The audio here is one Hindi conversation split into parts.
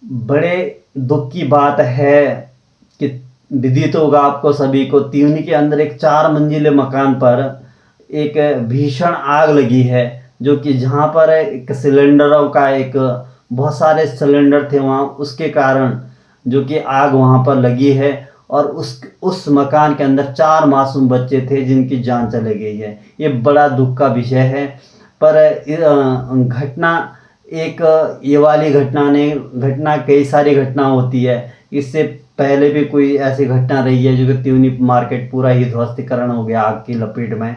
बड़े दुख की बात है कि विदित होगा आपको सभी को, त्यूनी के अंदर एक 4 मंजिले मकान पर एक भीषण आग लगी है, जो कि जहाँ पर एक सिलेंडरों का एक बहुत सारे सिलेंडर थे वहाँ, उसके कारण जो कि आग वहाँ पर लगी है। और उस मकान के अंदर 4 मासूम बच्चे थे जिनकी जान चली गई है। ये बड़ा दुख का विषय है। पर घटना एक ये वाली घटना कई सारी घटना होती है। इससे पहले भी कोई ऐसी घटना रही है जो कि त्यूनी मार्केट पूरा ही ध्वस्तीकरण हो गया आग की लपेट में।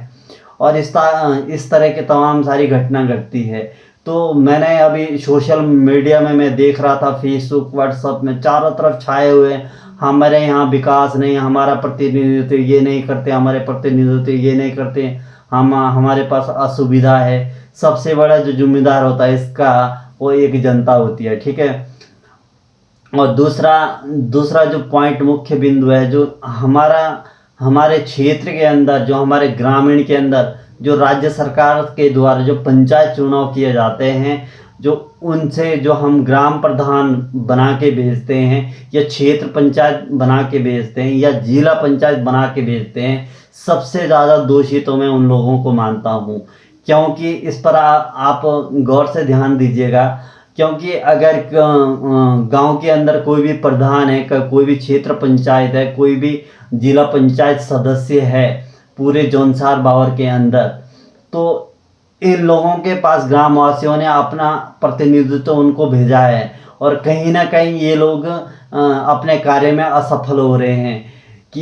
और इस तरह के तमाम सारी घटना घटती है। तो मैंने अभी सोशल मीडिया में मैं देख रहा था, फेसबुक व्हाट्सअप में चारों तरफ छाए हुए, हमारे यहाँ विकास नहीं, हमारा प्रतिनिधित्व ये नहीं करते, हमारे प्रतिनिधित्व ये नहीं करते, हम हमारे पास असुविधा है। सबसे बड़ा जो जिम्मेदार होता है इसका, वो एक जनता होती है, ठीक है। और दूसरा दूसरा जो पॉइंट मुख्य बिंदु है, जो हमारे क्षेत्र के अंदर, जो हमारे ग्रामीण के अंदर जो राज्य सरकार के द्वारा जो पंचायत चुनाव किए जाते हैं, जो उनसे जो हम ग्राम प्रधान बना के भेजते हैं, या क्षेत्र पंचायत बना के भेजते हैं, या जिला पंचायत बना के भेजते हैं, सबसे ज़्यादा दोषी तो मैं उन लोगों को मानता हूँ। क्योंकि इस पर आप गौर से ध्यान दीजिएगा। क्योंकि अगर गांव के अंदर कोई भी प्रधान है, कोई भी क्षेत्र पंचायत है, कोई भी जिला पंचायत सदस्य है पूरे जौनसार बावर के अंदर, तो इन लोगों के पास ग्रामवासियों ने अपना प्रतिनिधित्व उनको भेजा है, और कहीं ना कहीं ये लोग अपने कार्य में असफल हो रहे हैं। कि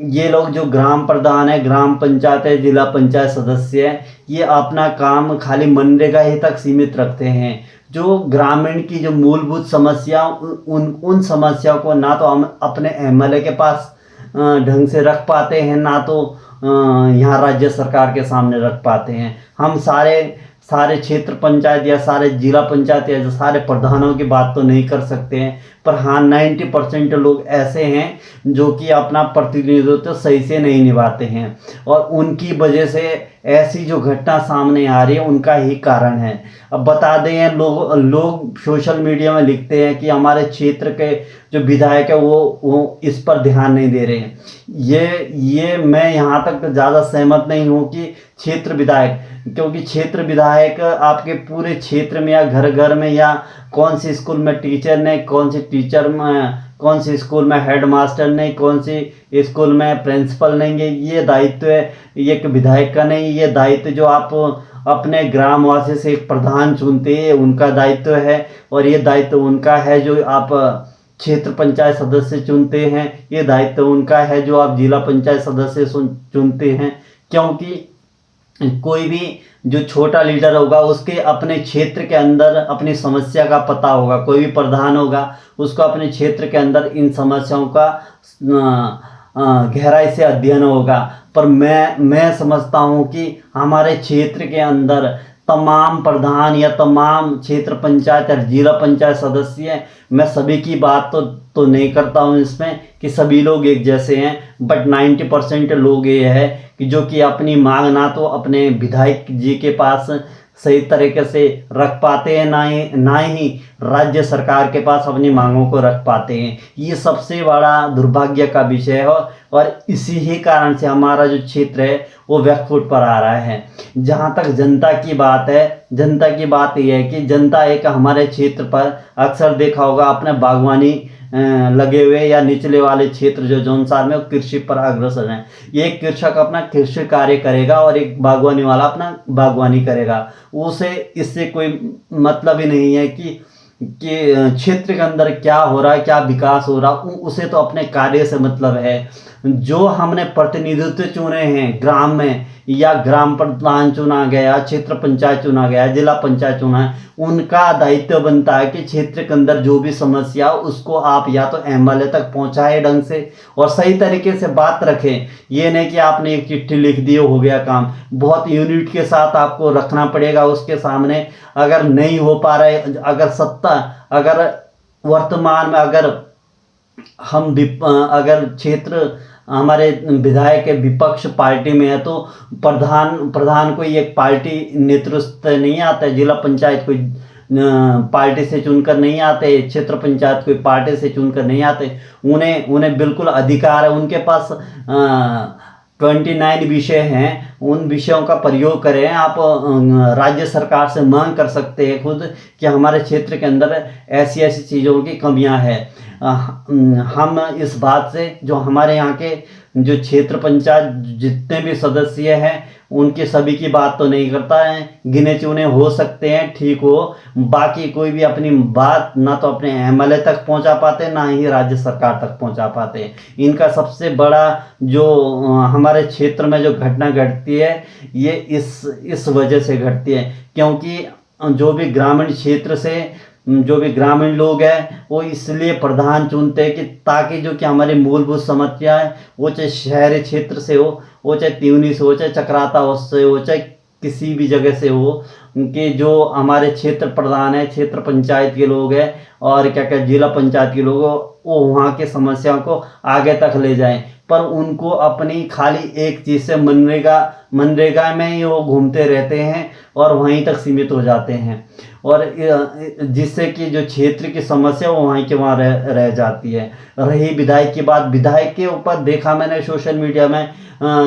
ये लोग जो ग्राम प्रधान है, ग्राम पंचायत है, जिला पंचायत सदस्य है, ये अपना काम खाली मनरेगा ही तक सीमित रखते हैं। जो ग्रामीण की जो मूलभूत समस्या, उन समस्याओं को ना तो हम अपने एमएलए के पास ढंग से रख पाते हैं, ना तो यहाँ राज्य सरकार के सामने रख पाते हैं। हम सारे सारे क्षेत्र पंचायत या सारे जिला पंचायत या सारे प्रधानों की बात तो नहीं कर सकते हैं, पर हाँ 90% लोग ऐसे हैं जो कि अपना प्रतिनिधित्व सही से नहीं निभाते हैं, और उनकी वजह से ऐसी जो घटना सामने आ रही है उनका ही कारण है। अब बता दें, लोग सोशल मीडिया में लिखते हैं कि हमारे क्षेत्र के जो विधायक है वो इस पर ध्यान नहीं दे रहे हैं। ये मैं यहाँ तक ज़्यादा सहमत नहीं हूँ कि क्षेत्र विधायक, क्योंकि क्षेत्र विधायक आपके पूरे क्षेत्र में या घर घर में, या कौन सी स्कूल में टीचर ने, कौन सी टीचर में, कौन सी स्कूल में हेडमास्टर नहीं, कौन सी स्कूल में प्रिंसिपल नहीं, ये दायित्व है एक विधायक का नहीं। ये दायित्व जो आप अपने ग्रामवासी से एक प्रधान चुनते हैं उनका दायित्व है, और ये दायित्व उनका है जो आप क्षेत्र पंचायत सदस्य चुनते हैं, ये दायित्व उनका है जो आप जिला पंचायत सदस्य चुनते हैं। क्योंकि कोई भी जो छोटा लीडर होगा उसके अपने क्षेत्र के अंदर अपनी समस्या का पता होगा, कोई भी प्रधान होगा उसको अपने क्षेत्र के अंदर इन समस्याओं का गहराई से अध्ययन होगा। पर मैं समझता हूँ कि हमारे क्षेत्र के अंदर तमाम प्रधान या तमाम क्षेत्र पंचायत या जिला पंचायत सदस्य, मैं सभी की बात तो नहीं करता हूँ इसमें कि सभी लोग एक जैसे हैं, बट 90% लोग ये है कि जो कि अपनी मांग ना तो अपने विधायक जी के पास सही तरीके से रख पाते हैं, ना ही राज्य सरकार के पास अपनी मांगों को रख पाते हैं। ये सबसे बड़ा दुर्भाग्य का विषय है, और इसी ही कारण से हमारा जो क्षेत्र है वो बैकफुट पर आ रहा है। जहाँ तक जनता की बात है, जनता की बात यह है कि जनता एक हमारे क्षेत्र पर अक्सर देखा होगा अपने बागवानी लगे हुए, या निचले वाले क्षेत्र जो जौनसार में, वो कृषि पर अग्रसर हैं। ये एक कृषक अपना कृषि कार्य करेगा और एक बागवानी वाला अपना बागवानी करेगा। उसे इससे कोई मतलब ही नहीं है कि क्षेत्र के अंदर क्या हो रहा है, क्या विकास हो रहा, उसे तो अपने कार्य से मतलब है। जो हमने प्रतिनिधित्व चुने हैं ग्राम में, या ग्राम प्रधान चुना गया, क्षेत्र पंचायत चुना गया, जिला पंचायत चुना है, उनका दायित्व बनता है कि क्षेत्र के अंदर जो भी समस्या उसको आप या तो एमएलए तक पहुंचाए ढंग से और सही तरीके से बात रखें। ये नहीं कि आपने एक चिट्ठी लिख दी हो गया काम, बहुत यूनिट के साथ आपको रखना पड़ेगा उसके सामने। अगर नहीं हो पा रहा है, अगर वर्तमान में अगर क्षेत्र हमारे विधायक विपक्ष पार्टी में है, तो प्रधान को एक पार्टी नेतृत्व नहीं आता है, जिला पंचायत को पार्टी से चुनकर नहीं आते, क्षेत्र पंचायत कोई पार्टी से चुनकर नहीं आते। उन्हें उन्हें बिल्कुल अधिकार है, उनके पास 29 विषय हैं, उन विषयों का प्रयोग करें। आप राज्य सरकार से मांग कर सकते हैं खुद कि हमारे क्षेत्र के अंदर ऐसी ऐसी चीज़ों की कमियां हैं। हम इस बात से, जो हमारे यहाँ के जो क्षेत्र पंचायत जितने भी सदस्य हैं उनकी सभी की बात तो नहीं करता है, गिने चुने हो सकते हैं, ठीक हो, बाकी कोई भी अपनी बात ना तो अपने एमएलए तक पहुंचा पाते, ना ही राज्य सरकार तक पहुंचा पाते। इनका सबसे बड़ा जो हमारे क्षेत्र में जो घटना घटती है ये इस वजह से घटती है, क्योंकि जो भी ग्रामीण क्षेत्र से जो भी ग्रामीण लोग हैं वो इसलिए प्रधान चुनते हैं कि ताकि जो कि हमारी मूलभूत समस्या है, वो चाहे शहरी क्षेत्र से हो, वो चाहे त्यूनी से हो, चाहे चक्राता से हो, चाहे किसी भी जगह से हो, कि जो हमारे क्षेत्र प्रधान है, क्षेत्र पंचायत के लोग हैं और क्या क्या जिला पंचायत के लोग, वो वहाँ की समस्याओं को आगे तक ले जाएं। पर उनको अपनी खाली एक चीज़ से मनरेगा में ही वो घूमते रहते हैं और वहीं तक सीमित हो जाते हैं, और जिससे कि जो क्षेत्र की समस्या वो वहीं के वहाँ रह जाती है। रही विधायक की बात, विधायक के ऊपर देखा मैंने सोशल मीडिया में,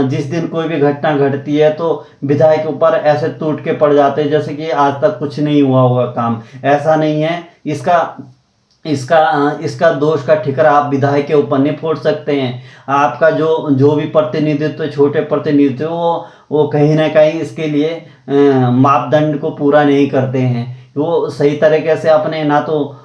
जिस दिन कोई भी घटना घटती है तो विधायक के ऊपर ऐसे टूट के पड़ जाते हैं जैसे कि आज तक कुछ नहीं हुआ होगा काम। ऐसा नहीं है, इसका दोष का ठिकरा आप विधायक के ऊपर नहीं फोड़ सकते हैं। आपका जो भी प्रतिनिधित्व, छोटे प्रतिनिधित्व, वो कहीं ना कहीं इसके लिए मापदंड को पूरा नहीं करते हैं। वो सही तरीके से अपने ना तो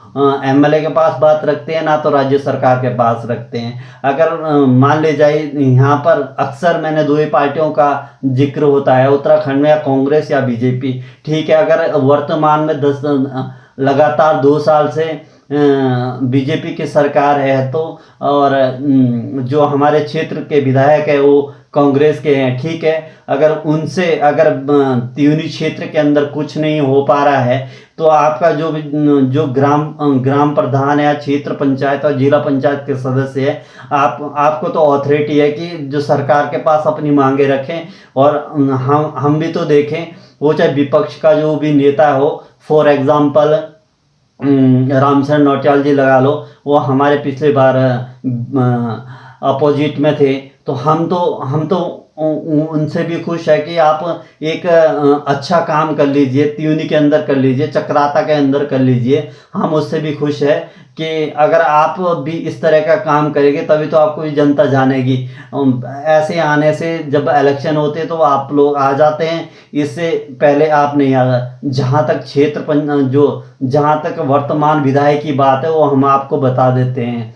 एमएलए के पास बात रखते हैं, ना तो राज्य सरकार के पास रखते हैं। अगर मान ले जाए, यहाँ पर अक्सर मैंने दो ही पार्टियों का जिक्र होता है, उत्तराखंड में या कांग्रेस या बीजेपी, ठीक है। अगर वर्तमान में लगातार 2 साल से बीजेपी की सरकार है तो, और जो हमारे क्षेत्र के विधायक है वो कांग्रेस के हैं, ठीक है। अगर उनसे त्यूनी क्षेत्र के अंदर कुछ नहीं हो पा रहा है तो आपका जो ग्राम प्रधान है, क्षेत्र पंचायत और जिला पंचायत के सदस्य है, आपको तो अथॉरिटी है कि जो सरकार के पास अपनी मांगे रखें। और हम भी तो देखें, वो चाहे विपक्ष का जो भी नेता हो, फॉर एग्जाम्पल रामचंद्र नौटियाल जी लगा लो, वो हमारे पिछले बार अपोजिट में थे, तो हम तो उनसे भी खुश है कि आप एक अच्छा काम कर लीजिए, त्यूनी के अंदर कर लीजिए, चक्राता के अंदर कर लीजिए। हम उससे भी खुश है कि अगर आप भी इस तरह का काम करेंगे तभी तो आपको भी जनता जानेगी। ऐसे आने से जब इलेक्शन होते हैं तो आप लोग आ जाते हैं, इससे पहले आप नहीं आ। जहाँ तक वर्तमान विधायक की बात है वो हम आपको बता देते हैं।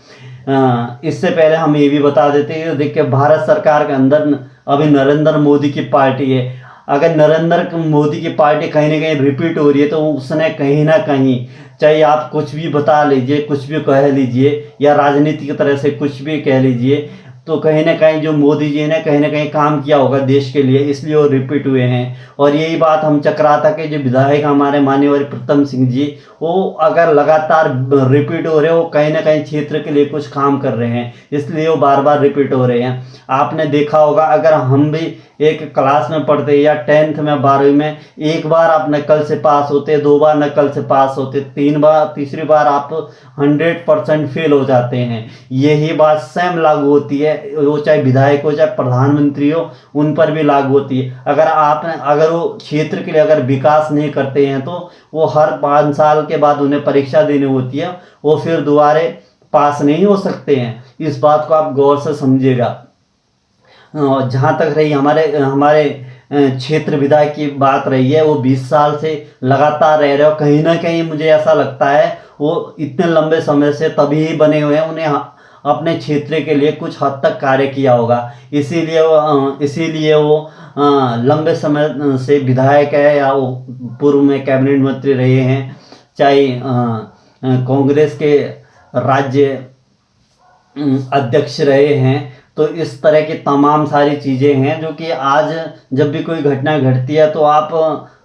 इससे पहले हम ये भी बता देते हैं, देखिए भारत सरकार के अंदर अभी नरेंद्र मोदी की पार्टी है। अगर नरेंद्र मोदी की पार्टी कहीं ना कहीं रिपीट हो रही है तो उसने कहीं ना कहीं, चाहे आप कुछ भी बता लीजिए, कुछ भी कह लीजिए, या राजनीति की तरह से कुछ भी कह लीजिए, तो कहीं ना कहीं जो मोदी जी ने कहीं ना कहीं काम किया होगा देश के लिए, इसलिए वो रिपीट हुए हैं। और यही बात हम चक्राता के जो विधायक हमारे माननीय प्रीतम सिंह जी, वो अगर लगातार रिपीट हो रहे हो, कहीं ना कहीं क्षेत्र के लिए कुछ काम कर रहे हैं, इसलिए वो बार बार रिपीट हो रहे हैं। आपने देखा होगा, अगर हम भी एक क्लास में पढ़ते या 10th में 12वीं में, एक बार आप नकल से पास होते, 2 बार नकल से पास होते, 3 बार, तीसरी बार आप 100% फेल हो जाते हैं। यही बात सेम लागू होती है, वो चाहे विधायक हो चाहे प्रधानमंत्री हो, उन पर भी लागू होती है। अगर वो क्षेत्र के लिए अगर विकास नहीं करते हैं तो वो हर 5 साल के बाद उन्हें परीक्षा देनी होती है, वो फिर दोबारे पास नहीं हो सकते हैं। इस बात को आप गौर से समझिएगा। जहाँ तक रही हमारे क्षेत्र विधायक की बात रही है, वो 20 साल से लगातार रह रहे हो, कहीं ना कहीं मुझे ऐसा लगता है वो इतने लंबे समय से तभी ही बने हुए हैं, उन्हें अपने क्षेत्र के लिए कुछ हद तक कार्य किया होगा, इसीलिए वो लंबे समय से विधायक है, या वो पूर्व में कैबिनेट मंत्री रहे हैं, चाहे कांग्रेस के राज्य अध्यक्ष रहे हैं। तो इस तरह की तमाम सारी चीज़ें हैं जो कि आज जब भी कोई घटना घटती है तो आप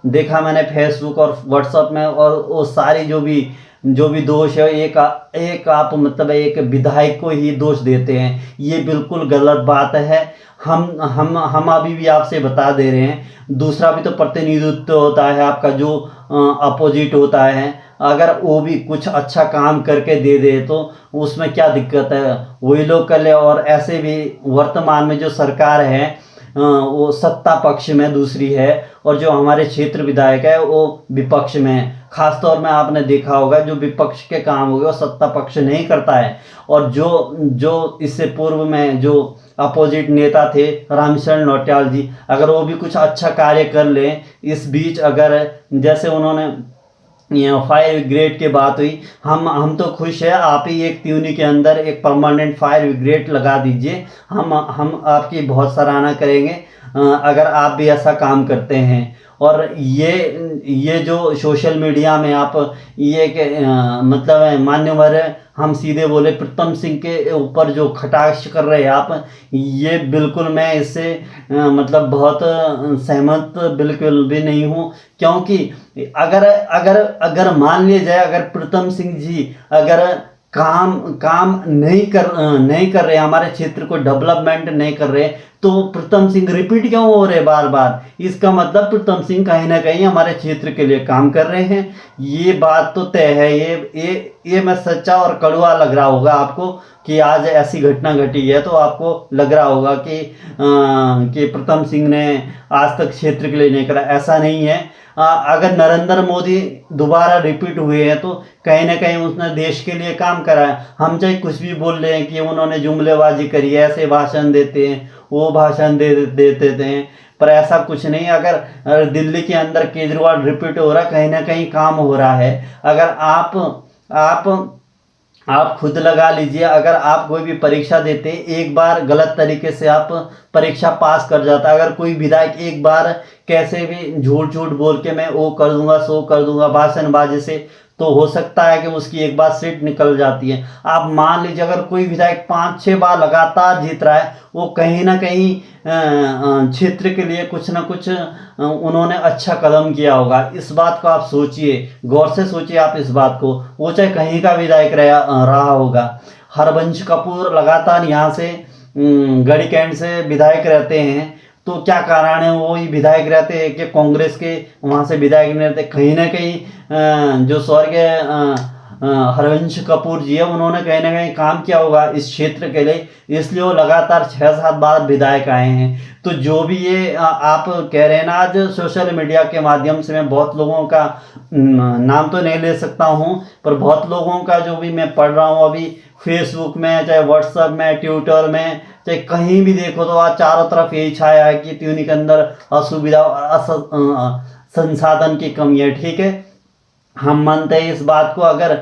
देखा मैंने फेसबुक और व्हाट्सएप में, और वो सारी जो भी जो भी दोष है एक आप मतलब एक विधायक को ही दोष देते हैं, ये बिल्कुल गलत बात है। हम अभी भी आपसे बता दे रहे हैं, दूसरा भी तो प्रतिनिधित्व होता है आपका, जो अपोजिट होता है, अगर वो भी कुछ अच्छा काम करके दे दे तो उसमें क्या दिक्कत है, वही लोग कर ले। और ऐसे भी वर्तमान में जो सरकार है वो सत्ता पक्ष में दूसरी है, और जो हमारे क्षेत्र विधायक है वो विपक्ष में है। खासतौर में आपने देखा होगा जो विपक्ष के काम हो गए वो सत्ता पक्ष नहीं करता है। और जो जो इससे पूर्व में जो अपोजिट नेता थे रामशरण नौटियाल जी, अगर वो भी कुछ अच्छा कार्य कर लें इस बीच, अगर जैसे उन्होंने फायर ब्रिगेड की बात हुई, हम तो खुश है, आप ही एक त्यूनी के अंदर एक परमानेंट फायर ब्रिगेड लगा दीजिए, हम आपकी बहुत सराहना करेंगे अगर आप भी ऐसा काम करते हैं। और ये जो सोशल मीडिया में आप ये मतलब मान्यवर हम सीधे बोले प्रीतम सिंह के ऊपर जो कटाक्ष कर रहे हैं आप, ये बिल्कुल मैं इससे मतलब बहुत सहमत बिल्कुल भी नहीं हूँ। क्योंकि अगर अगर अगर मान लिया जाए, अगर प्रीतम सिंह जी अगर काम नहीं कर रहे, हमारे क्षेत्र को डेवलपमेंट नहीं कर रहे, तो प्रीतम सिंह रिपीट क्यों हो रहे बार बार? इसका मतलब प्रीतम सिंह कहीं ना कहीं हमारे क्षेत्र के लिए काम कर रहे हैं, ये बात तो तय है। ये मैं सच्चा और कड़वा लग रहा होगा आपको कि आज ऐसी घटना घटी है, तो आपको लग रहा होगा कि प्रीतम सिंह ने आज तक क्षेत्र के लिए नहीं करा, ऐसा नहीं है। अगर नरेंद्र मोदी दोबारा रिपीट हुए हैं तो कहीं ना कहीं उसने देश के लिए काम करा है। हम चाहे कुछ भी बोल रहे हैं कि उन्होंने जुमलेबाजी करी है, ऐसे भाषण देते हैं, वो भाषण देते थे, पर ऐसा कुछ नहीं। अगर दिल्ली के अंदर केजरीवाल रिपीट हो रहा, कहीं ना कहीं काम हो रहा है। अगर आप खुद लगा लीजिए, अगर आप कोई भी परीक्षा देते, एक बार गलत तरीके से आप परीक्षा पास कर जाता, अगर कोई विधायक एक बार कैसे भी झूठ बोल के मैं वो कर दूंगा सो कर दूंगा भाषणबाजी से, तो हो सकता है कि उसकी एक बार सीट निकल जाती है। आप मान लीजिए अगर कोई विधायक 5-6 बार लगातार जीत रहा है, वो कहीं ना कहीं क्षेत्र के लिए कुछ ना कुछ उन्होंने अच्छा कदम किया होगा। इस बात को आप सोचिए, गौर से सोचिए आप इस बात को, वो चाहे कहीं का विधायक रहा होगा। हरबंश कपूर लगातार यहाँ से गढ़ी कैंट से विधायक रहते हैं, तो क्या कारण है वो ही विधायक रहते हैं कि कांग्रेस के वहाँ से विधायक नहीं रहते? कहीं ना कहीं जो स्वर्गीय हरवंश कपूर जी है, उन्होंने कहीं ना कहीं काम किया होगा इस क्षेत्र के लिए, इसलिए वो लगातार 6-7 बार विधायक आए हैं। तो जो भी ये आप कह रहे हैं ना, आज सोशल मीडिया के माध्यम से मैं बहुत लोगों का नाम तो नहीं ले सकता हूँ, पर बहुत लोगों का जो भी मैं पढ़ रहा हूँ अभी फेसबुक में, चाहे व्हाट्सएप में, ट्विटर में, चाहे कहीं भी देखो, तो आज चारों तरफ यही छाया है कि त्यूनी के अंदर असुविधा संसाधन की कमी है। ठीक है, हम मानते हैं इस बात को। अगर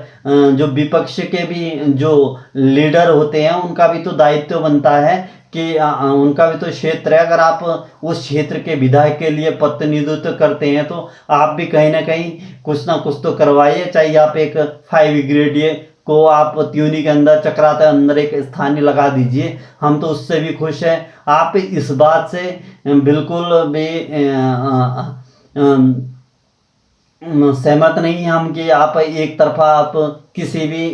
जो विपक्ष के भी जो लीडर होते हैं उनका भी तो दायित्व बनता है कि उनका भी तो क्षेत्र है, अगर आप उस क्षेत्र के विधायक के लिए प्रतिनिधित्व करते हैं तो आप भी कहीं ना कहीं कुछ ना कुछ तो करवाइए। चाहे आप एक 5 ग्रेड को आप त्यूनी के अंदर चक्राते अंदर एक स्थानीय लगा दीजिए, हम तो उससे भी खुश हैं। आप इस बात से बिल्कुल भी सहमत नहीं हम कि आप एक तरफा आप किसी भी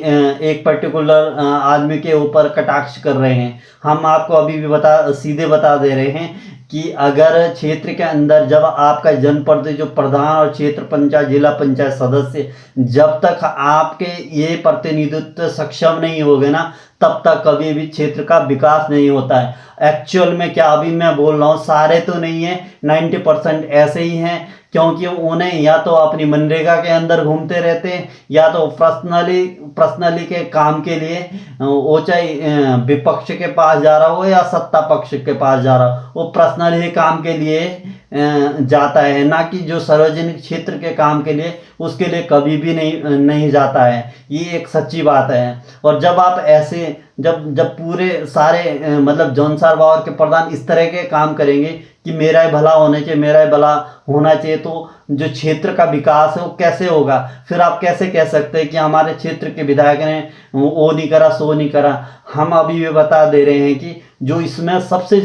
एक पर्टिकुलर आदमी के ऊपर कटाक्ष कर रहे हैं। हम आपको अभी भी सीधे बता दे रहे हैं कि अगर क्षेत्र के अंदर जब आपका जनप्रतिनिधि जो प्रधान और क्षेत्र पंचायत जिला पंचायत सदस्य जब तक आपके ये प्रतिनिधित्व सक्षम नहीं होगे ना, तब तक कभी भी क्षेत्र का विकास नहीं होता है। एक्चुअल में क्या अभी मैं बोल रहा हूँ, सारे तो नहीं है, 90% ऐसे ही हैं, क्योंकि उन्हें या तो अपनी मनरेगा के अंदर घूमते रहते हैं, या तो पर्सनली के काम के लिए वो चाहे विपक्ष के पास जा रहा हो या सत्ता पक्ष के पास जा रहा हो, वो पर्सनली ही काम के लिए जाता है, ना कि जो सार्वजनिक क्षेत्र के काम के लिए उसके लिए कभी भी नहीं जाता है। ये एक सच्ची बात है। और जब आप ऐसे जब पूरे सारे मतलब जौनसार बावर के प्रधान इस तरह के काम करेंगे कि मेरा ही भला होना चाहिए, मेरा ही भला होना चाहिए, तो जो क्षेत्र का विकास है वो कैसे होगा? फिर आप कैसे कह सकते हैं कि हमारे क्षेत्र के विधायक ने वो नहीं करा, सो नहीं करा? हम अभी भी बता दे रहे हैं कि जो इसमें सबसे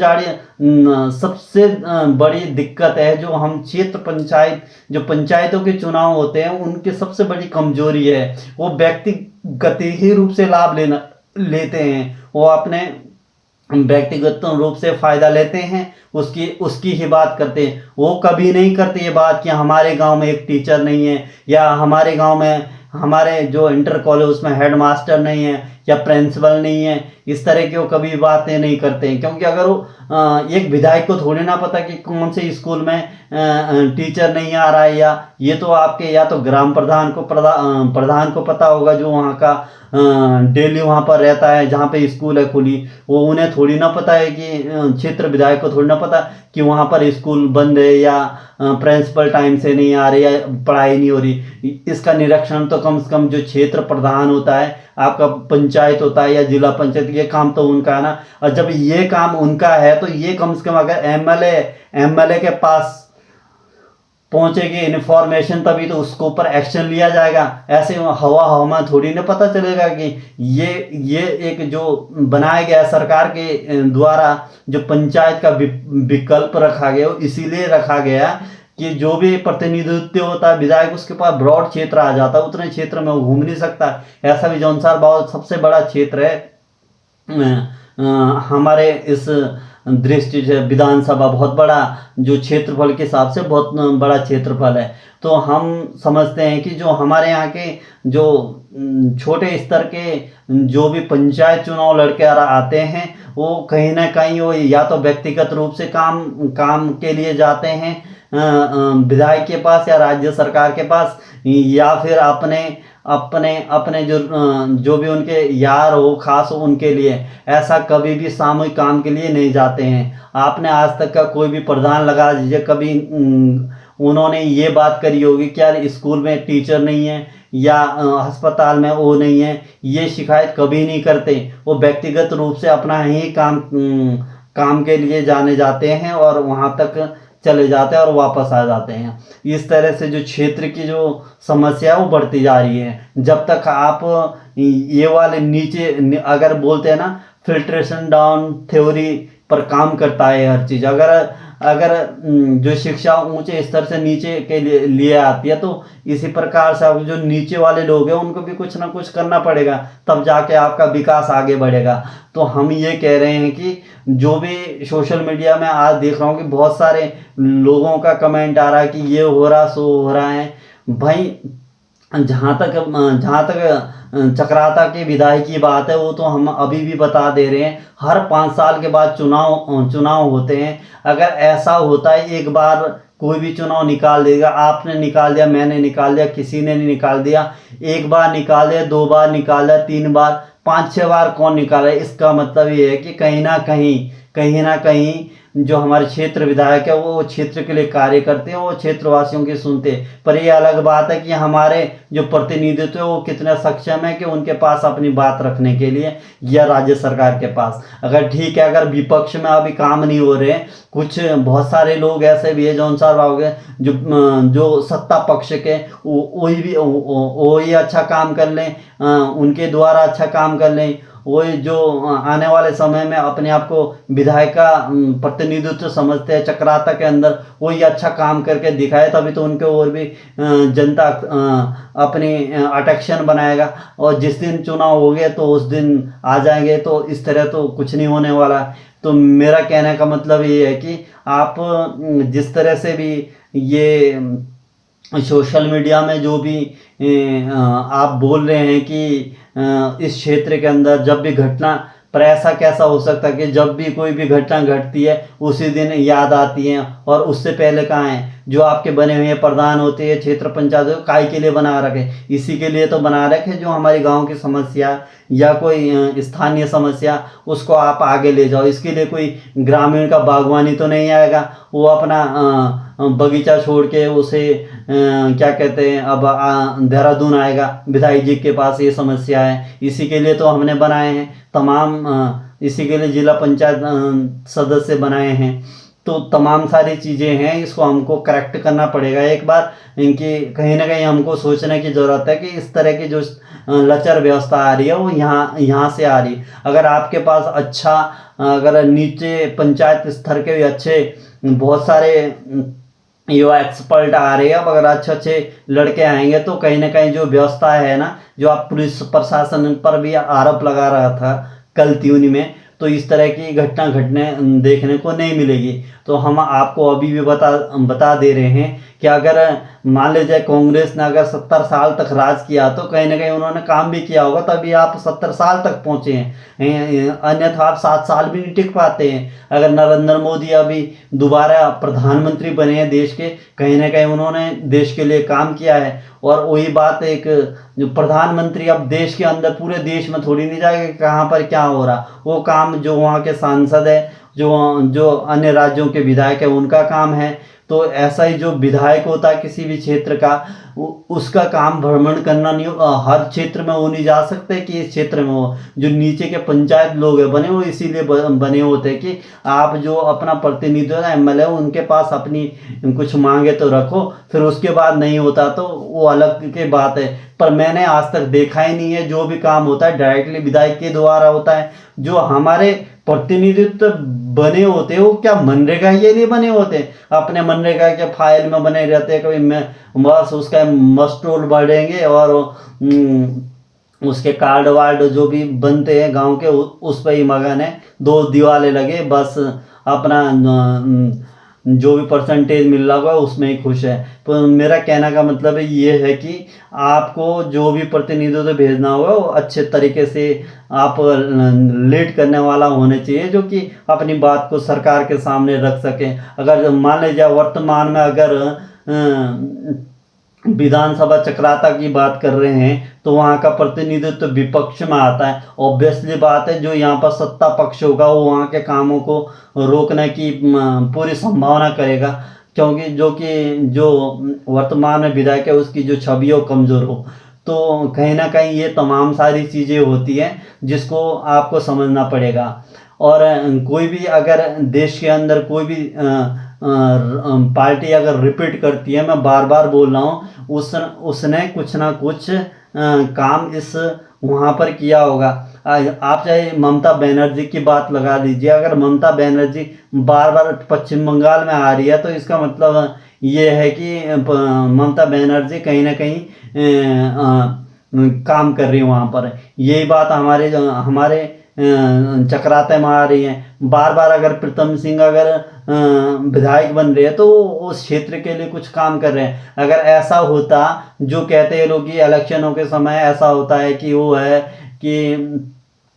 बड़ी दिक्कत है, जो हम क्षेत्र पंचायत, जो पंचायतों के चुनाव होते हैं, उनकी सबसे बड़ी कमजोरी है, वो व्यक्तिगत ही रूप से लाभ लेते हैं। वो अपने व्यक्तिगत रूप से फायदा लेते हैं, उसकी ही बात करते हैं। वो कभी नहीं करते ये बात कि हमारे गांव में एक टीचर नहीं है, या हमारे गांव में हमारे जो इंटर कॉलेज उसमें हेड मास्टर नहीं है या प्रिंसिपल नहीं है। इस तरह की वो कभी बातें नहीं करते हैं, क्योंकि अगर वो एक विधायक को थोड़ी ना पता कि कौन से स्कूल में टीचर नहीं आ रहा है, या ये तो आपके या तो ग्राम प्रधान को प्रधान को पता होगा, जो वहाँ का डेली वहाँ पर रहता है जहाँ पे स्कूल है खुली। वो उन्हें थोड़ी ना पता है कि क्षेत्र विधायक को थोड़ी ना पता कि वहाँ पर स्कूल बंद है, या प्रिंसिपल टाइम से नहीं आ रही, या पढ़ाई नहीं हो रही। इसका निरीक्षण तो कम से कम जो क्षेत्र प्रधान होता है, आपका पंचायत होता है या जिला पंचायत, ये काम तो उनका है ना। और जब ये काम उनका है तो ये कम से कम अगर एमएलए के पास पहुंचेगी इन्फॉर्मेशन, तभी तो उसके ऊपर एक्शन लिया जाएगा। ऐसे हवा में थोड़ी ना पता चलेगा कि ये एक जो बनाया गया सरकार के द्वारा जो पंचायत का विकल्प रखा गया, इसीलिए रखा गया कि जो भी प्रतिनिधित्व होता है विधायक, उसके पास ब्रॉड क्षेत्र आ जाता है, उतने क्षेत्र में वो घूम नहीं सकता। ऐसा भी जौनसार बहुत सबसे बड़ा क्षेत्र है हमारे इस दृष्टि से। विधानसभा बहुत बड़ा, जो क्षेत्रफल के हिसाब से बहुत बड़ा क्षेत्रफल है। तो हम समझते हैं कि जो हमारे यहाँ के जो छोटे स्तर के जो भी पंचायत चुनाव लड़के आते हैं, वो कहीं ना कहीं वो या तो व्यक्तिगत रूप से काम के लिए जाते हैं विधायक के पास या राज्य सरकार के पास, या फिर अपने जो भी उनके यार हो, खास हो, उनके लिए। ऐसा कभी भी सामूहिक काम के लिए नहीं जाते हैं। आपने आज तक का कोई भी प्रधान लगा दीजिए, कभी उन्होंने ये बात करी होगी कि यार स्कूल में टीचर नहीं है या अस्पताल में वो नहीं है, ये शिकायत कभी नहीं करते। वो व्यक्तिगत रूप से अपना ही काम के लिए जाने जाते हैं और वहाँ तक चले जाते हैं और वापस आ जाते हैं। इस तरह से जो क्षेत्र की जो समस्या है वो बढ़ती जा रही है। जब तक आप ये वाले नीचे अगर बोलते हैं ना, फिल्ट्रेशन डाउन थ्योरी पर काम करता है हर चीज़। अगर जो शिक्षा ऊंचे स्तर से नीचे के लिए आती है, तो इसी प्रकार से अब जो नीचे वाले लोग हैं उनको भी कुछ ना कुछ करना पड़ेगा, तब जाके आपका विकास आगे बढ़ेगा। तो हम ये कह रहे हैं कि जो भी सोशल मीडिया में आज देख रहा हूँ कि बहुत सारे लोगों का कमेंट आ रहा है कि ये हो रहा सो हो रहा है। भाई जहाँ तक चक्राता के विधायक की बात है, वो तो हम अभी भी बता दे रहे हैं, हर 5 साल के बाद चुनाव होते हैं। अगर ऐसा होता है एक बार कोई भी चुनाव निकाल देगा, आपने निकाल दिया, मैंने निकाल दिया, किसी ने नहीं निकाल दिया, एक बार निकाल दिया, 2 बार निकाल दिया, 3 बार, 5-6 बार कौन निकाला? इसका मतलब ये है कि कहीं ना कहीं जो हमारे क्षेत्र विधायक है वो क्षेत्र के लिए कार्य करते हैं, वो क्षेत्रवासियों की सुनते हैं। पर ये अलग बात है कि हमारे जो प्रतिनिधित्व है वो कितना सक्षम है कि उनके पास अपनी बात रखने के लिए, या राज्य सरकार के पास। अगर ठीक है, अगर विपक्ष में अभी काम नहीं हो रहे, कुछ बहुत सारे लोग ऐसे भी है जौन सा हो गए जो सत्ता पक्ष के, वही अच्छा काम कर लें, उनके द्वारा अच्छा काम कर लें, वही जो आने वाले समय में अपने आप को विधायक का प्रतिनिधित्व समझते हैं चक्राता के अंदर, वही अच्छा काम करके दिखाए, तभी तो उनके और भी जनता अपनी अटेंशन बनाएगा। और जिस दिन चुनाव हो गए तो उस दिन आ जाएंगे, तो इस तरह तो कुछ नहीं होने वाला। तो मेरा कहने का मतलब ये है कि आप जिस तरह से भी ये सोशल मीडिया में जो भी आप बोल रहे हैं कि इस क्षेत्र के अंदर जब भी घटना, पर ऐसा कैसा हो सकता है कि जब भी कोई भी घटना घटती है उसी दिन याद आती है, और उससे पहले कहाँ है? जो आपके बने हुए प्रधान होते हैं, क्षेत्र पंचायत काय के लिए बना रखे? इसी के लिए तो बना रखे जो हमारे गांव की समस्या या कोई स्थानीय समस्या, उसको आप आगे ले जाओ। इसके लिए कोई ग्रामीण का बागवानी तो नहीं आएगा, वो अपना बगीचा छोड़ के उसे क्या कहते हैं, अब देहरादून आएगा, विधायक जी के पास ये समस्या है। इसी के लिए तो हमने बनाए हैं तमाम, इसी के लिए जिला पंचायत सदस्य बनाए हैं। तो तमाम सारी चीज़ें हैं, इसको हमको करेक्ट करना पड़ेगा एक बार, इनकी कहीं ना कहीं हमको सोचने की ज़रूरत है कि इस तरह की जो लचर व्यवस्था आ रही है वो यहाँ यहाँ से आ रही है। अगर आपके पास अच्छा, अगर नीचे पंचायत स्तर के भी अच्छे बहुत सारे युवा एक्सपर्ट आ रहे हैं, अब अगर अच्छे अच्छे लड़के आएंगे तो कहीं ना कहीं जो व्यवस्था है ना, जो आप पुलिस प्रशासन पर भी आरोप लगा रहा था कल त्यूनी में, तो इस तरह की घटना घटने देखने को नहीं मिलेगी। तो हम आपको अभी भी बता दे रहे हैं कि अगर मान लीजिए कांग्रेस ने अगर 70 साल तक राज किया तो कहीं ना कहीं उन्होंने काम भी किया होगा, तभी आप 70 साल तक पहुंचे हैं, अन्यथा आप 7 साल भी नहीं टिक पाते हैं। अगर नरेंद्र मोदी अभी दोबारा प्रधानमंत्री बने हैं देश के, कहीं ना कहीं उन्होंने देश के लिए काम किया है। और वही बात, एक जो प्रधानमंत्री अब देश के अंदर पूरे देश में थोड़ी नहीं जाएगा कहाँ पर क्या हो रहा, वो काम जो वहाँ के सांसद है, जो अन्य राज्यों के विधायक है, उनका काम है। तो ऐसा ही जो विधायक होता है किसी भी क्षेत्र का, उसका काम भ्रमण करना नहीं, हर क्षेत्र में वो नहीं जा सकते कि इस क्षेत्र में हो। जो नीचे के पंचायत लोग हैं बने, वो इसीलिए बने होते हैं कि आप जो अपना प्रतिनिधि है एमएलए, उनके पास अपनी कुछ मांगे तो रखो, फिर उसके बाद नहीं होता तो वो अलग की बात है। पर मैंने आज तक देखा ही नहीं है, जो भी काम होता है डायरेक्टली विधायक के द्वारा होता है। जो हमारे प्रतिनिधित्व बने होते हैं वो क्या मनरेगा के लिए बने होते हैं? अपने मनरेगा के फाइल में बने रहते हैं, कभी मैं बस उसका मस्टोल बढ़ेंगे और उसके कार्ड वार्ड जो भी बनते हैं गांव के, उस पर ही मगन है, 2 दीवाले लगे बस, अपना जो भी परसेंटेज मिल रहा होगा उसमें ही खुश है। तो मेरा कहने का मतलब ये है कि आपको जो भी प्रतिनिधित्व भेजना होगा वो अच्छे तरीके से आप लीड करने वाला होने चाहिए, जो कि अपनी बात को सरकार के सामने रख सके। अगर मान लीजिए वर्तमान में अगर विधानसभा चक्राता की बात कर रहे हैं तो वहाँ का प्रतिनिधित्व विपक्ष में आता है। ऑब्वियसली बात है, जो यहाँ पर सत्ता पक्ष होगा वो वहाँ के कामों को रोकने की पूरी संभावना करेगा, क्योंकि जो वर्तमान में विधायक है उसकी जो छवि हो कमज़ोर हो। तो कहीं ना कहीं ये तमाम सारी चीज़ें होती हैं जिसको आपको समझना पड़ेगा। और कोई भी अगर देश के अंदर कोई भी पार्टी अगर रिपीट करती है, मैं बार बार बोल रहा हूँ, उसने कुछ ना कुछ काम इस वहाँ पर किया होगा। आप चाहे ममता बनर्जी की बात लगा दीजिए, अगर ममता बनर्जी बार बार पश्चिम बंगाल में आ रही है तो इसका मतलब ये है कि ममता बनर्जी कहीं ना कहीं काम कर रही है वहाँ पर। यही बात हमारे चक्राते में आ रही है। बार बार अगर प्रीतम सिंह अगर विधायक बन रहे हैं तो उस क्षेत्र के लिए कुछ काम कर रहे हैं। अगर ऐसा होता, जो कहते हैं लोग कि इलेक्शनों के समय ऐसा होता है कि वो है कि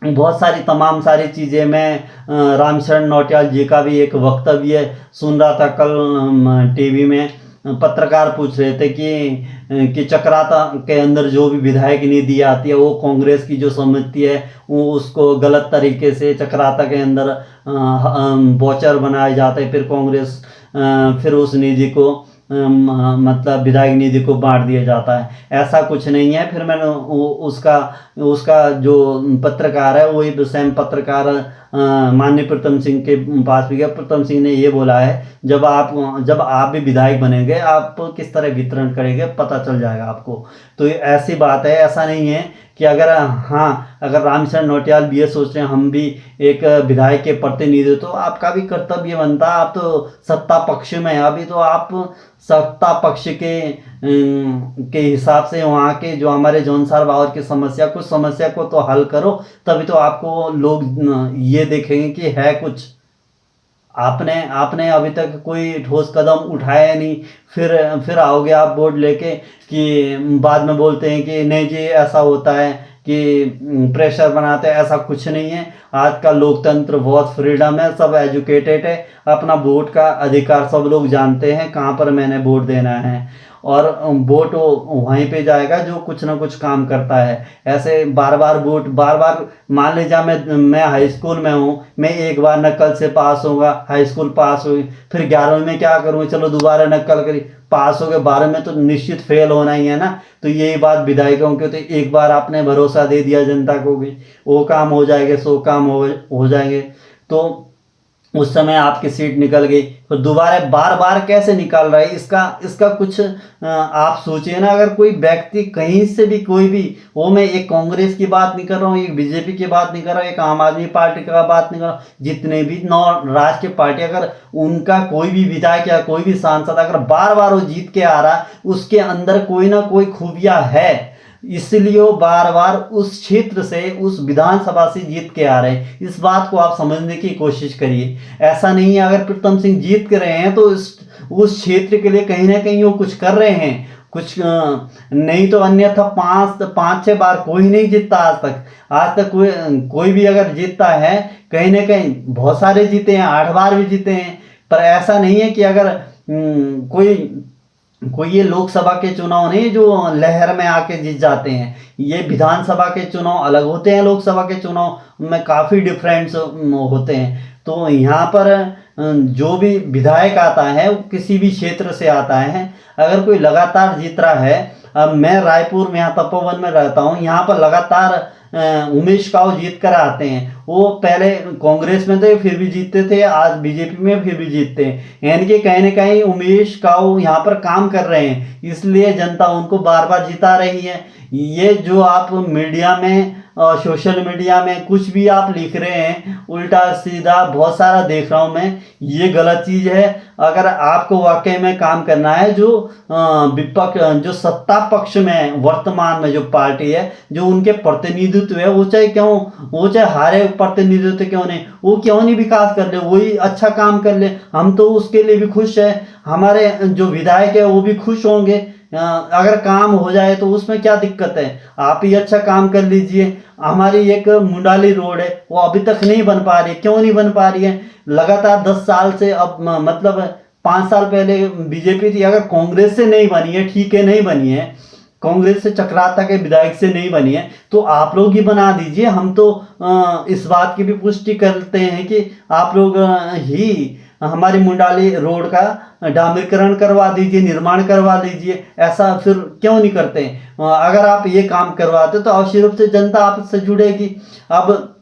बहुत सारी तमाम सारी चीज़ें, मैं रामशरण नौटियाल जी का भी एक वक्तव्य सुन रहा था कल टीवी में, पत्रकार पूछ रहे थे कि चक्राता के अंदर जो भी विधायक निधि आती है वो कांग्रेस की जो समिति है वो उसको गलत तरीके से चक्राता के अंदर वोचर बनाए जाते हैं, फिर कांग्रेस फिर उस निधि को मतलब विधायक निधि को बांट दिया जाता है। ऐसा कुछ नहीं है। फिर मैंने उसका जो पत्रकार है वही सेम पत्रकार माननीय प्रीतम सिंह के पास भी गया। प्रीतम सिंह ने ये बोला है, जब आप भी विधायक बनेंगे आप किस तरह वितरण करेंगे पता चल जाएगा आपको। तो ये ऐसी बात है, ऐसा नहीं है कि अगर रामशरण नौटियाल भी ये सोच रहे हैं हम भी एक विधायक के प्रतिनिधि, तो आपका भी कर्तव्य बनता है। आप तो सत्ता पक्ष में है, अभी तो आप सत्ता पक्ष के हिसाब से वहाँ के जो हमारे जौनसार बावर की कुछ समस्या को तो हल करो, तभी तो आपको लोग ये देखेंगे कि है कुछ। आपने अभी तक कोई ठोस कदम उठाया नहीं, फिर आओगे आप वोट लेके कि बाद में बोलते हैं कि नहीं जी ऐसा होता है कि प्रेशर बनाते हैं। ऐसा कुछ नहीं है। आज का लोकतंत्र बहुत फ्रीडम है, सब एजुकेटेड है, अपना वोट का अधिकार सब लोग जानते हैं कहाँ पर मैंने वोट देना है, और वोट वहीं पे जाएगा जो कुछ ना कुछ काम करता है। ऐसे बार बार मान लीजिए मैं हाई स्कूल में हूँ, मैं एक बार नकल से पास होगा, हाई स्कूल पास हुई, फिर 11वीं में क्या करूँ, चलो दोबारा नकल करी, पास हो गए, 12वीं में तो निश्चित फेल होना ही है ना। तो यही बात विधायकों की, तो एक बार आपने भरोसा दे दिया जनता को कि वो काम हो जाएंगे, सो काम हो जाएंगे। तो उस समय आपकी सीट निकल गई, तो दोबारा बार बार कैसे निकाल रहा है, इसका इसका कुछ आप सोचिए ना। अगर कोई व्यक्ति कहीं से भी कोई भी, वो मैं एक कांग्रेस की बात नहीं कर रहा हूँ, एक बीजेपी की बात नहीं कर रहा हूँ, एक आम आदमी पार्टी का बात नहीं कर रहा हूँ, जितने भी नौ राष्ट्रीय पार्टी, अगर उनका कोई भी विधायक या कोई भी सांसद अगर बार बार वो जीत के आ रहा है, उसके अंदर कोई ना कोई खूबियां है, इसलिए वो बार बार उस क्षेत्र से, उस विधानसभा से जीत के आ रहे हैं। इस बात को आप समझने की कोशिश करिए। ऐसा नहीं है अगर प्रीतम सिंह जीत के रहे हैं तो उस क्षेत्र के लिए कहीं ना कहीं वो कुछ कर रहे हैं, कुछ नहीं तो अन्यथा पांच छह बार कोई नहीं जीतता आज तक कोई भी अगर जीतता है, कहीं ना कहीं बहुत सारे जीते हैं, 8 बार भी जीते हैं। पर ऐसा नहीं है कि अगर कोई ये लोकसभा के चुनाव नहीं जो लहर में आके जीत जाते हैं, ये विधानसभा के चुनाव अलग होते हैं, लोकसभा के चुनाव में काफ़ी डिफरेंस होते हैं। तो यहाँ पर जो भी विधायक आता है वो किसी भी क्षेत्र से आता है, अगर कोई लगातार जीत रहा है, अब मैं रायपुर में यहाँ तपोवन में रहता हूँ, यहाँ पर लगातार उमेश काऊ जीत कर आते हैं। वो पहले कांग्रेस में थे फिर भी जीतते थे, आज बीजेपी में फिर भी जीतते हैं, यानी कि कहीं ना कहीं उमेश काऊ यहाँ पर काम कर रहे हैं, इसलिए जनता उनको बार बार जिता रही है। ये जो आप मीडिया में सोशल मीडिया में कुछ भी आप लिख रहे हैं उल्टा सीधा बहुत सारा देख रहा हूँ मैं, ये गलत चीज़ है। अगर आपको वाकई में काम करना है, जो विपक्ष जो सत्ता पक्ष में वर्तमान में जो पार्टी है, जो उनके प्रतिनिधित्व है, वो चाहे हारे प्रतिनिधित्व क्यों नहीं, वो क्यों नहीं विकास कर ले, वही अच्छा काम कर ले, हम तो उसके लिए भी खुश है। हमारे जो विधायक है वो भी खुश होंगे अगर काम हो जाए, तो उसमें क्या दिक्कत है, आप ही अच्छा काम कर लीजिए। हमारी एक मुंडाली रोड है वो अभी तक नहीं बन पा रही है, क्यों नहीं बन पा रही है? लगातार 10 साल से, अब मतलब 5 साल पहले बीजेपी थी, अगर कांग्रेस से नहीं बनी है, ठीक है नहीं बनी है, कांग्रेस से चक्राता के विधायक से नहीं बनी है, तो आप लोग ही बना दीजिए। हम तो इस बात की भी पुष्टि करते हैं कि आप लोग ही हमारी मुंडाली रोड का डामरीकरण करवा दीजिए, निर्माण करवा दीजिए। ऐसा फिर क्यों नहीं करते? अगर आप ये काम करवाते तो अवश्य रूप से जनता आपसे जुड़ेगी। अब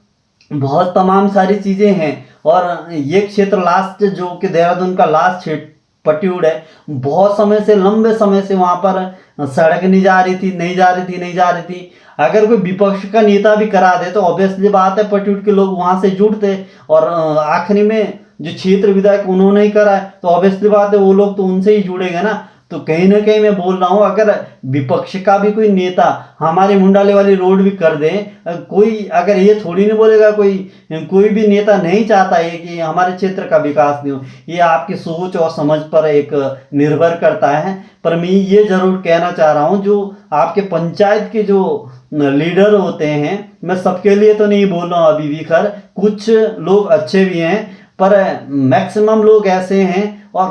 बहुत तमाम सारी चीज़ें हैं, और ये क्षेत्र लास्ट जो कि देहरादून का लास्ट क्षेत्र पट्यूड है, बहुत समय से, लंबे समय से वहाँ पर सड़क नहीं जा रही थी। अगर कोई विपक्ष का नेता भी करा दे तो ऑब्वियसली बात है पट्यूड के लोग वहाँ से जुड़ते, और आखिरी में जो क्षेत्र विधायक उन्होंने ही करा है, तो ऑब्वियसली बात है वो लोग तो उनसे ही जुड़ेंगे ना। तो कहीं ना कहीं मैं बोल रहा हूँ, अगर विपक्ष का भी कोई नेता हमारी मुंडाले वाली रोड भी कर दे, कोई अगर ये थोड़ी नहीं बोलेगा, कोई भी नेता नहीं चाहता है कि हमारे क्षेत्र का विकास नहीं हो। ये आपकी सोच और समझ पर एक निर्भर करता है। पर मैं ये जरूर कहना चाह रहा हूँ, जो आपके पंचायत के जो लीडर होते हैं, मैं सबके लिए तो नहीं बोल रहा हूँ अभी भी, खैर कुछ लोग अच्छे भी हैं, पर मैक्सिमम लोग ऐसे हैं, और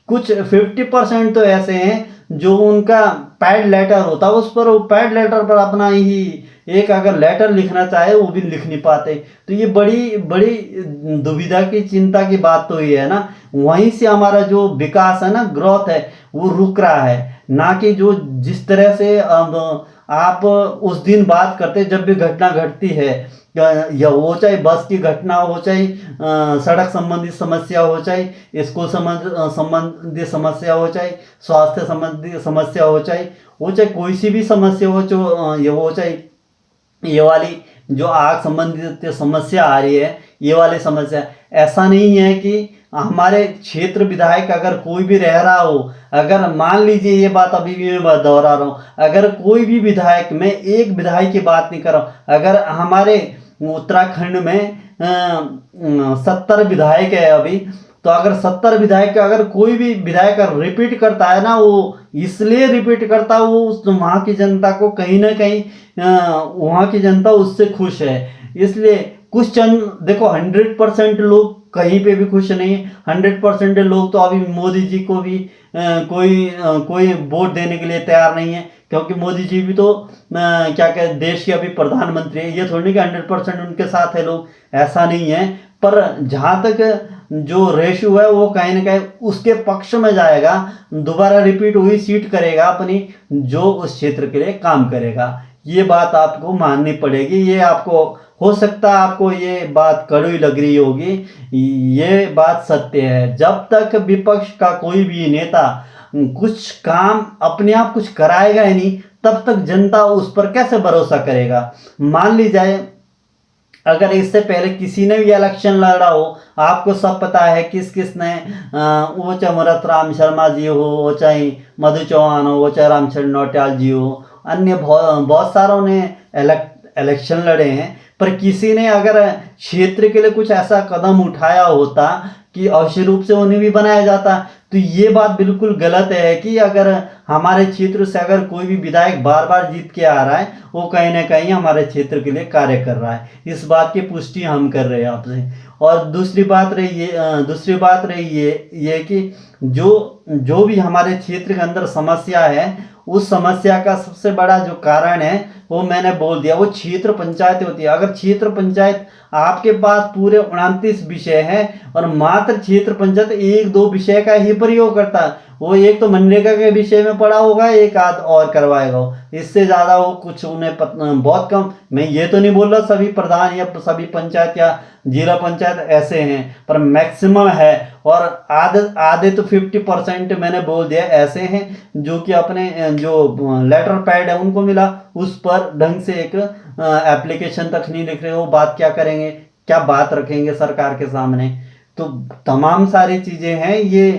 कुछ 50% तो ऐसे हैं जो उनका पैड लेटर होता है, उस पर वो पैड लेटर पर अपना ही एक अगर लेटर लिखना चाहे वो भी लिख नहीं पाते। तो ये बड़ी बड़ी दुविधा की, चिंता की बात तो ये है ना। वहीं से हमारा जो विकास है ना, ग्रोथ है, वो रुक रहा है, ना कि जो जिस तरह से आप उस दिन बात करते जब भी घटना घटती है, या वो चाहे बस की घटना हो, चाहे सड़क संबंधी समस्या हो, चाहे स्कूल संबंधी समस्या हो, चाहे स्वास्थ्य संबंधी समस्या हो, चाहे कोई सी भी समस्या हो, जो ये वो चाहे ये वाली जो आग संबंधित समस्या आ रही है, ये वाली समस्या, ऐसा नहीं है कि हमारे क्षेत्र विधायक अगर कोई भी रह रहा हो, अगर मान लीजिए, ये बात अभी भी मैं दोहरा रहा हूँ, अगर कोई भी विधायक, मैं एक विधायक की बात नहीं कर रहा हूँ, अगर हमारे उत्तराखंड में 70 विधायक है अभी, तो अगर 70 विधायक अगर कोई भी विधायक रिपीट करता है ना, वो इसलिए रिपीट करता है, वो वहाँ की जनता को कहीं ना कहीं वहाँ की जनता उससे खुश है। इसलिए कुछ चंद देखो, 100% लोग कहीं पे भी खुश नहीं है। 100% लोग तो अभी मोदी जी को भी कोई वोट देने के लिए तैयार नहीं है, क्योंकि मोदी जी भी तो क्या कहते देश के अभी प्रधानमंत्री है। ये थोड़ी नहीं कि 100% उनके साथ है लोग, ऐसा नहीं है। पर जहाँ तक जो रेशो है वो कहीं ना कहीं उसके पक्ष में जाएगा, दोबारा रिपीट वही सीट करेगा अपनी, जो उस क्षेत्र के लिए काम करेगा। ये बात आपको माननी पड़ेगी। ये आपको हो सकता है आपको ये बात कड़वी लग रही होगी, ये बात सत्य है। जब तक विपक्ष का कोई भी नेता कुछ काम अपने आप कुछ कराएगा ही नहीं, तब तक जनता उस पर कैसे भरोसा करेगा। मान ली जाए अगर इससे पहले किसी ने भी इलेक्शन लड़ा हो, आपको सब पता है किस किस ने वो चाहे भरत राम शर्मा जी हो, वो चाहे मधु चौहान हो, वो चाहे रामचंद्र नौटियाल जी हो, अन्य बहुत सारों ने इलेक्शन लड़े हैं। पर किसी ने अगर क्षेत्र के लिए कुछ ऐसा कदम उठाया होता कि अवश्य रूप से उन्हें भी बनाया जाता। तो ये बात बिल्कुल गलत है कि अगर हमारे क्षेत्र से अगर कोई भी विधायक बार बार जीत के आ रहा है, वो कहीं ना कहीं हमारे क्षेत्र के लिए कार्य कर रहा है। इस बात की पुष्टि हम कर रहे हैं आपसे। और दूसरी बात रही ये कि जो भी हमारे क्षेत्र के अंदर समस्या है, उस समस्या का सबसे बड़ा जो कारण है वो मैंने बोल दिया, वो क्षेत्र पंचायत होती है। अगर क्षेत्र पंचायत आपके पास पूरे 29 विषय हैं और मात्र क्षेत्र पंचायत 1-2 विषय का ही प्रयोग करता है, वो एक तो मनरेगा के विषय में पढ़ा होगा, एक आध और करवाएगा, इससे ज़्यादा वो कुछ उन्हें बहुत कम। मैं ये तो नहीं बोल रहा सभी प्रधान या सभी पंचायत या जिला पंचायत ऐसे हैं, पर मैक्सिमम है। और आधे आधे तो 50% मैंने बोल दिया ऐसे हैं जो कि अपने जो लेटर पैड है उनको मिला, उस पर ढंग से एक एप्लीकेशन तक नहीं लिख रहे, वो बात क्या करेंगे, क्या बात रखेंगे सरकार के सामने। तो तमाम सारी चीज़ें हैं ये